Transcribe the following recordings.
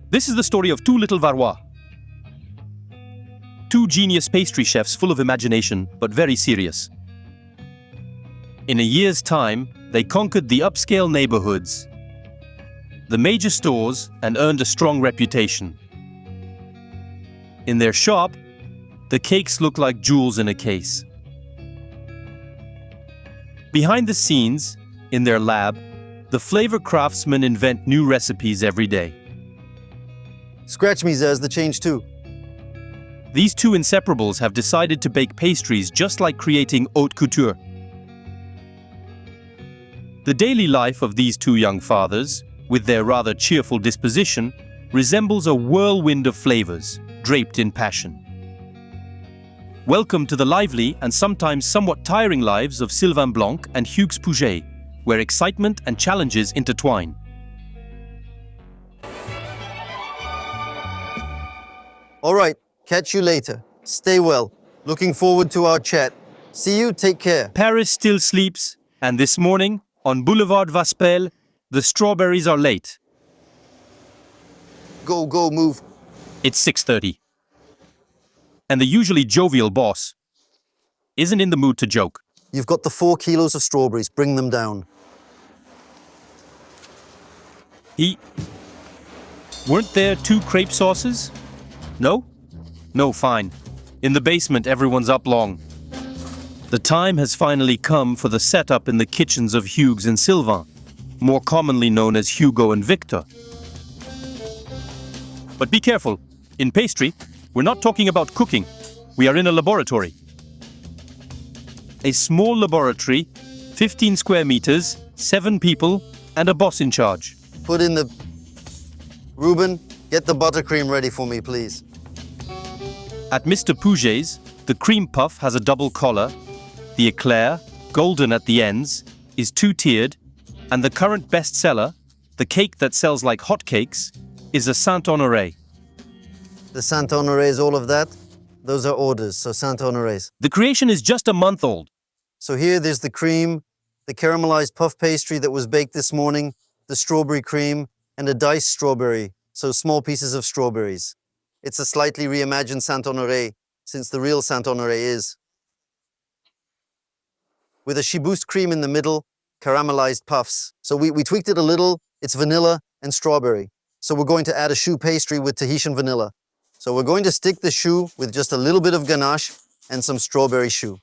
This is the story of two little Varois. Two genius pastry chefs full of imagination, but very serious. In a year's time, they conquered the upscale neighborhoods, the major stores, and earned a strong reputation. In their shop, the cakes look like jewels in a case. Behind the scenes, in their lab, the flavor craftsmen invent new recipes every day. Scratch me, there's the change too. These two inseparables have decided to bake pastries just like creating haute couture. The daily life of these two young fathers, with their rather cheerful disposition, resembles a whirlwind of flavors, draped in passion. Welcome to the lively and sometimes somewhat tiring lives of Sylvain Blanc and Hugues Pouget, where excitement and challenges intertwine. All right, catch you later. Stay well. Looking forward to our chat. See you, take care. Paris still sleeps, and this morning, on Boulevard Vaspel, the strawberries are late. Go, move. It's 6:30. And the usually jovial boss isn't in the mood to joke. You've got the 4 kilos of strawberries. Bring them down. Weren't there 2 crepe sauces? No? No, fine. In the basement, everyone's up long. The time has finally come for the setup in the kitchens of Hugues and Sylvain, more commonly known as Hugo and Victor. But be careful. In pastry, we're not talking about cooking. We are in a laboratory. A small laboratory, 15 square meters, 7 people, and a boss in charge. Put in the... Ruben, get the buttercream ready for me, please. At Mr. Pouget's, the cream puff has a double collar, the éclair, golden at the ends, is 2-tiered, and the current bestseller, the cake that sells like hotcakes, is a Saint-Honoré. The Saint-Honoré is all of that? Those are orders, so Saint-Honorés. The creation is just a month old. So here there's the cream, the caramelized puff pastry that was baked this morning, the strawberry cream, and a diced strawberry, so small pieces of strawberries. It's a slightly reimagined Saint-Honoré, since the real Saint-Honoré is. With a chibouste cream in the middle, caramelized puffs. So we tweaked it a little. It's vanilla and strawberry. So we're going to add a choux pastry with Tahitian vanilla. So we're going to stick the choux with just a little bit of ganache and some strawberry choux.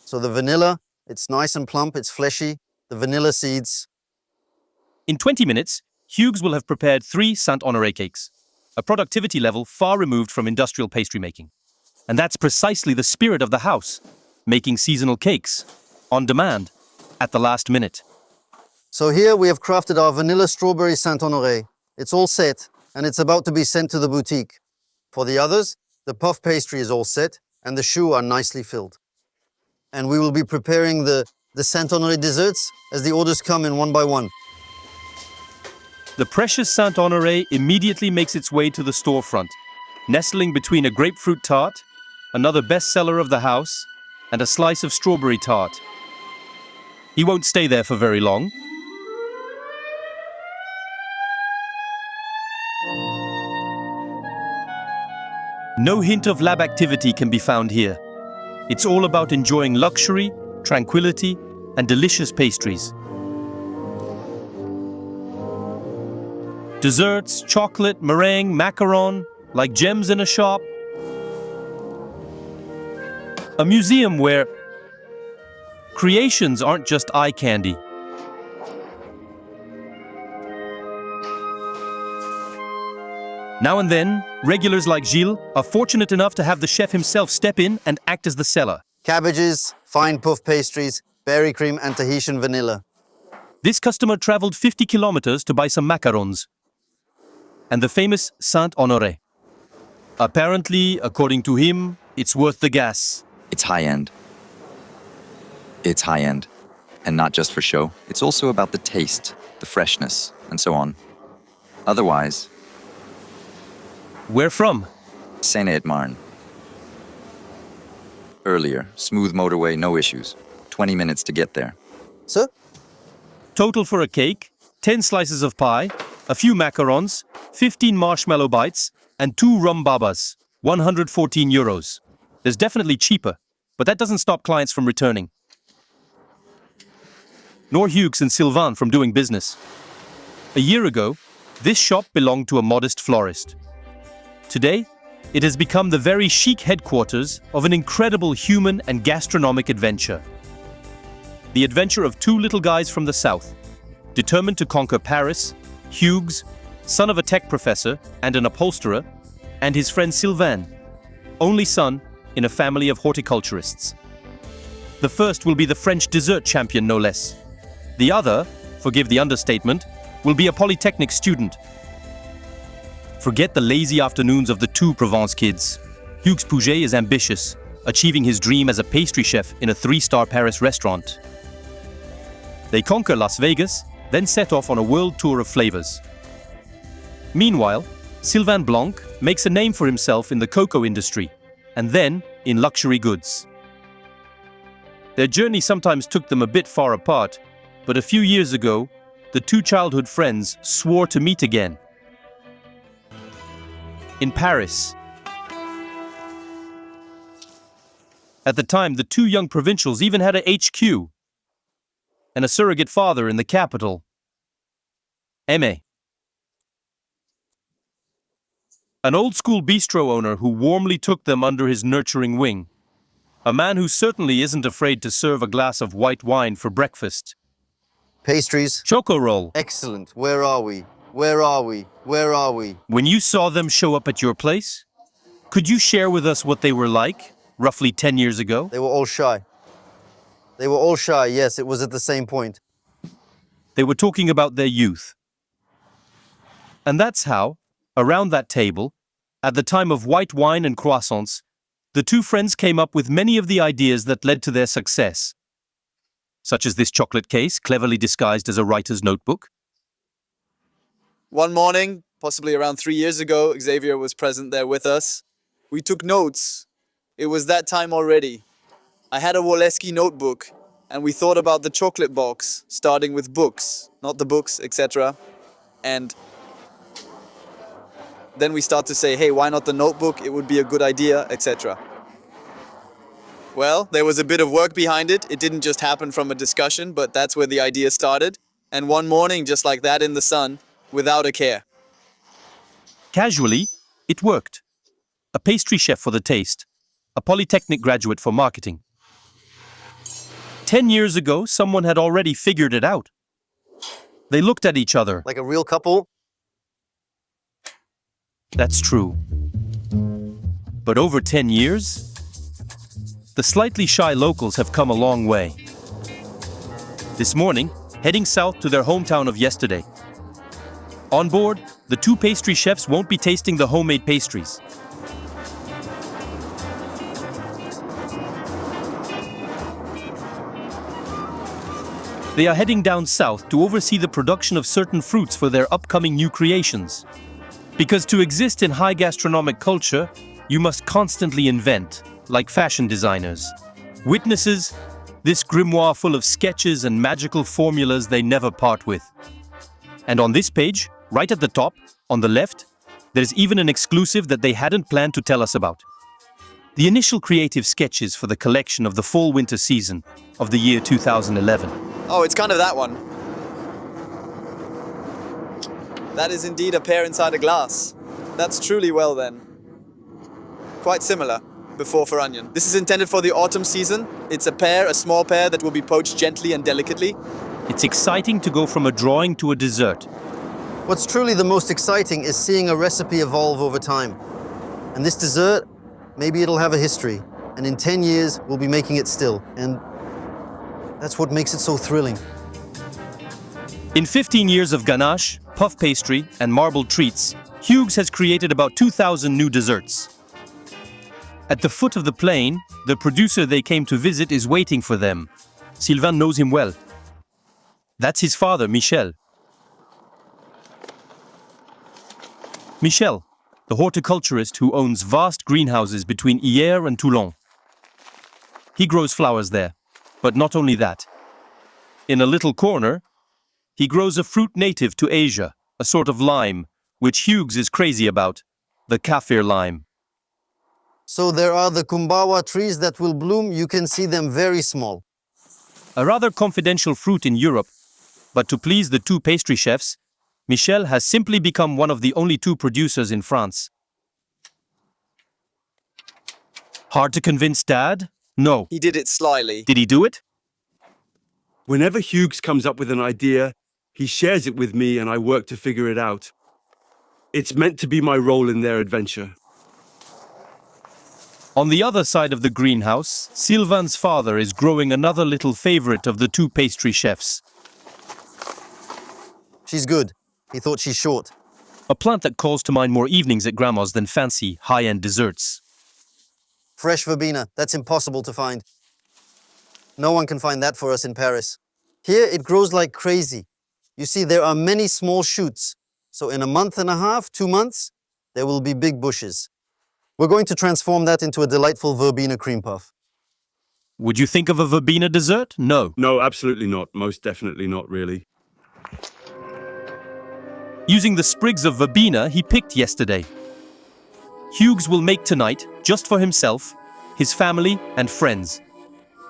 So the vanilla, it's nice and plump, it's fleshy. The vanilla seeds. In 20 minutes, Hugues will have prepared 3 Saint-Honoré cakes, a productivity level far removed from industrial pastry making. And that's precisely the spirit of the house, making seasonal cakes, on demand, at the last minute. So here we have crafted our vanilla strawberry Saint-Honoré. It's all set, and it's about to be sent to the boutique. For the others, the puff pastry is all set, and the choux are nicely filled. And we will be preparing the Saint-Honoré desserts as the orders come in one by one. The precious Saint-Honoré immediately makes its way to the storefront, nestling between a grapefruit tart, another bestseller of the house, and a slice of strawberry tart. He won't stay there for very long. No hint of lab activity can be found here. It's all about enjoying luxury, tranquility, and delicious pastries. Desserts, chocolate, meringue, macaron, like gems in a shop. A museum where creations aren't just eye candy. Now and then, regulars like Gilles are fortunate enough to have the chef himself step in and act as the seller. Cabbages, fine puff pastries, berry cream, and Tahitian vanilla. This customer traveled 50 kilometers to buy some macarons and the famous Saint-Honoré. Apparently, according to him, it's worth the gas. It's high-end. It's high-end. And not just for show. It's also about the taste, the freshness, and so on. Otherwise... Where from? Saint-Honoré. Earlier, smooth motorway, no issues. 20 minutes to get there. Sir? Total for a cake, 10 slices of pie, a few macarons, 15 marshmallow bites, and 2 rum babas, 114 euros. There's definitely cheaper, but that doesn't stop clients from returning. Nor Hugues and Sylvain from doing business. A year ago, this shop belonged to a modest florist. Today, it has become the very chic headquarters of an incredible human and gastronomic adventure. The adventure of 2 little guys from the south, determined to conquer Paris, Hugues, son of a tech professor and an upholsterer, and his friend Sylvain, only son in a family of horticulturists. The first will be the French dessert champion, no less. The other, forgive the understatement, will be a polytechnic student. Forget the lazy afternoons of the 2 Provence kids. Hugues Pouget is ambitious, achieving his dream as a pastry chef in a 3-star Paris restaurant. They conquer Las Vegas, then set off on a world tour of flavors. Meanwhile, Sylvain Blanc makes a name for himself in the cocoa industry, and then in luxury goods. Their journey sometimes took them a bit far apart, but a few years ago, the 2 childhood friends swore to meet again. In Paris. At the time, the 2 young provincials even had a HQ and a surrogate father in the capital, Aimé. An old-school bistro owner who warmly took them under his nurturing wing. A man who certainly isn't afraid to serve a glass of white wine for breakfast. Pastries. Choco roll. Excellent. Where are we? Where are we? Where are we? When you saw them show up at your place, could you share with us what they were like, roughly 10 years ago? They were all shy. They were all shy, yes, it was at the same point. They were talking about their youth. And that's how, around that table, at the time of white wine and croissants, the 2 friends came up with many of the ideas that led to their success, such as this chocolate case, cleverly disguised as a writer's notebook. One morning, possibly around 3 years ago, Xavier was present there with us. We took notes. It was that time already. I had a Woleski notebook, and we thought about the chocolate box, starting with books, not the books, etc. And then we start to say, hey, why not the notebook? It would be a good idea, etc. Well, there was a bit of work behind it. It didn't just happen from a discussion, but that's where the idea started. And one morning, just like that in the sun, without a care. Casually, it worked. A pastry chef for the taste, a polytechnic graduate for marketing. 10 years ago, someone had already figured it out. They looked at each other. Like a real couple. That's true. But over 10 years, the slightly shy locals have come a long way. This morning, heading south to their hometown of yesterday. On board, the 2 pastry chefs won't be tasting the homemade pastries. They are heading down south to oversee the production of certain fruits for their upcoming new creations. Because to exist in high gastronomic culture, you must constantly invent, like fashion designers. Witnesses, this grimoire full of sketches and magical formulas they never part with. And on this page, right at the top, on the left, there's even an exclusive that they hadn't planned to tell us about. The initial creative sketches for the collection of the fall-winter season of the year 2011. Oh, it's kind of that one. That is indeed a pear inside a glass. That's truly well then. Quite similar, before for onion. This is intended for the autumn season. It's a pear, a small pear that will be poached gently and delicately. It's exciting to go from a drawing to a dessert. What's truly the most exciting is seeing a recipe evolve over time. And this dessert, maybe it'll have a history. And in 10 years, we'll be making it still. And that's what makes it so thrilling. In 15 years of ganache, puff pastry, and marbled treats, Hugues has created about 2,000 new desserts. At the foot of the plane, the producer they came to visit is waiting for them. Sylvain knows him well. That's his father, Michel. Michel, the horticulturist who owns vast greenhouses between Hyères and Toulon. He grows flowers there, but not only that. In a little corner, he grows a fruit native to Asia, a sort of lime, which Hugues is crazy about, the kaffir lime. So there are the kumbawa trees that will bloom. You can see them very small. A rather confidential fruit in Europe, but to please the two pastry chefs, Michel has simply become one of the only two producers in France. Hard to convince Dad? No. He did it slyly. Did he do it? Whenever Hugues comes up with an idea, he shares it with me and I work to figure it out. It's meant to be my role in their adventure. On the other side of the greenhouse, Sylvain's father is growing another little favorite of the two pastry chefs. She's good. He thought she's short. A plant that calls to mind more evenings at Grandma's than fancy, high-end desserts. Fresh verbena. That's impossible to find. No one can find that for us in Paris. Here it grows like crazy. You see, there are many small shoots. So in a month and a half, 2 months, there will be big bushes. We're going to transform that into a delightful verbena cream puff. Would you think of a verbena dessert? No. No, absolutely not. Most definitely not, really. Using the sprigs of verbena he picked yesterday. Hugues will make tonight, just for himself, his family and friends,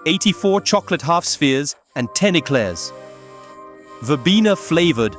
84 chocolate half spheres and 10 éclairs. Verbena flavored,